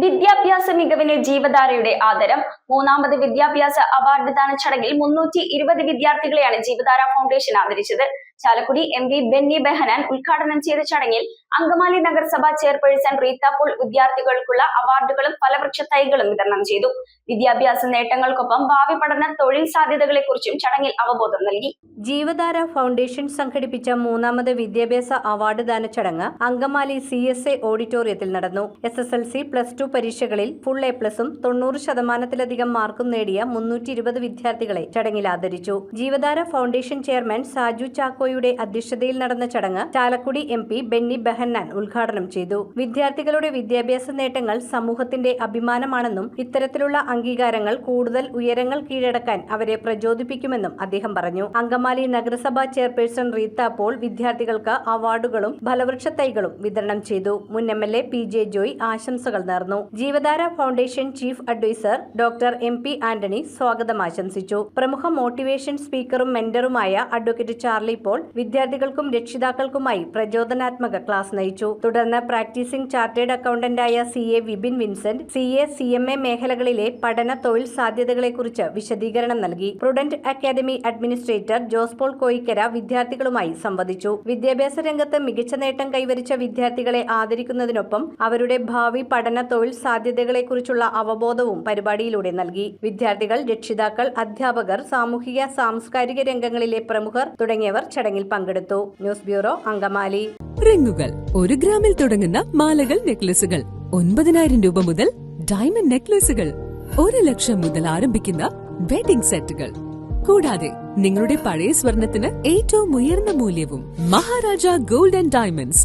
വിദ്യാഭ്യാസ മികവിന് ജീവധാരയുടെ ആദരം. മൂന്നാമത് വിദ്യാഭ്യാസ അവാർഡ് ദാന ചടങ്ങിൽ 320 വിദ്യാർത്ഥികളെയാണ് ജീവധാര ഫൗണ്ടേഷൻ ആദരിച്ചത്. ചാലക്കുടി MP ബെന്നി ബെഹനാൻ ഉദ്ഘാടനം ചെയ്ത ചടങ്ങിൽ അങ്കമാലി നഗരസഭ ചെയർപേഴ്സൺ റീത്ത പോൾ വിദ്യാർത്ഥികൾക്കുള്ള അവാർഡുകളും ഫലവൃക്ഷ തൈകളും വിതരണം ചെയ്തു. വിദ്യാഭ്യാസ നേട്ടങ്ങൾക്കൊപ്പം ഭാവി പഠന തൊഴിൽ സാധ്യതകളെ കുറിച്ചും ചടങ്ങിൽ അവബോധം നൽകി. ജീവധാര ഫൗണ്ടേഷൻ സംഘടിപ്പിച്ച മൂന്നാമത് വിദ്യാഭ്യാസ അവാർഡ് ദാന ചടങ്ങ് അങ്കമാലി CSA ഓഡിറ്റോറിയത്തിൽ നടന്നു. SSLC +2 പരീക്ഷകളിൽ ഫുൾ A+ഉം 90% മാർക്കും നേടിയ 320 വിദ്യാർത്ഥികളെ ചടങ്ങിൽ ആദരിച്ചു. ജീവധാര ഫൗണ്ടേഷൻ ചെയർമാൻ സാജു ചാക്കോയുടെ അധ്യക്ഷതയിൽ നടന്ന ചടങ്ങ് ചാലക്കുടി MP ബെന്നി ബെഹന്നാൻ ഉദ്ഘാടനം ചെയ്തു. വിദ്യാർത്ഥികളുടെ വിദ്യാഭ്യാസ നേട്ടങ്ങൾ സമൂഹത്തിന്റെ അഭിമാനമാണെന്നും ഇത്തരത്തിലുള്ള അംഗീകാരങ്ങൾ കൂടുതൽ ഉയരങ്ങൾ കീഴടക്കാൻ അവരെ പ്രചോദിപ്പിക്കുമെന്നും അദ്ദേഹം പറഞ്ഞു. അങ്കമാലി നഗരസഭാ ചെയർപേഴ്സൺ റീത്ത പോൾ വിദ്യാർത്ഥികൾക്ക് അവാർഡുകളും ഫലവൃക്ഷ തൈകളും വിതരണം ചെയ്തു. മുൻ MLA PJ ജോയ് ആശംസകൾ നേർന്നു. Jeevadhara foundation chief adviser doctor MP Antony സ്വാഗതം ആശംസിച്ചു. പ്രമുഖ മോട്ടിവേഷൻ സ്പീക്കറും മെന്ററുമായ അഡ്വക്കേറ്റ് ചാർലി പോൾ വിദ്യാർത്ഥികൾക്കും രക്ഷിതാക്കൾക്കുമായി പ്രചോദനാത്മക ക്ലാസ് നയിച്ചു. തുടർന്ന് പ്രാക്ടീസിംഗ് ചാർട്ടേഡ് അക്കൗണ്ടന്റായ CA Vipin Vincent CA CMA മേഖലകളിലെ പഠന തൊഴിൽ സാധ്യതകളെക്കുറിച്ച് വിശദീകരണം നൽകി. Prudent academy administrator Jose Paul Koikkara വിദ്യാർത്ഥികളുമായി സംവദിച്ചു. വിദ്യാഭ്യാസ രംഗത്ത് മികച്ച നേട്ടം കൈവരിച്ച വിദ്യാർത്ഥികളെ ആദരിക്കുന്നതിനൊപ്പം അവരുടെ ഭാവി പഠന തൊഴിൽ സാധ്യതകളെക്കുറിച്ചുള്ള അവബോധവും പരിപാടിയിലൂടെ നൽകി. വിദ്യാർത്ഥികൾ, രക്ഷിതാക്കൾ, അധ്യാപകർ, സാമൂഹിക സാംസ്കാരിക രംഗങ്ങളിലെ പ്രമുഖർ തുടങ്ങിയവർ ചടങ്ങിൽ പങ്കെടുത്തു. News bureau, Angamaly. റിങ്ങുകൾ 1 ഗ്രാമിൽ തുടങ്ങുന്ന മാലകൾ, നെക്ലസുകൾ 9,000 രൂപ മുതൽ ഡയമണ്ട് നെക്ലസുകൾ 1 ലക്ഷം മുതൽ ആരംഭിക്കുന്ന വെഡിംഗ് സെറ്റുകൾ. കൂടാതെ നിങ്ങളുടെ പഴയ സ്വർണത്തിന് ഏറ്റവും ഉയർന്ന മൂല്യവും മഹാരാജ ഗോൾഡ് ആൻഡ് ഡയമണ്ട്സ്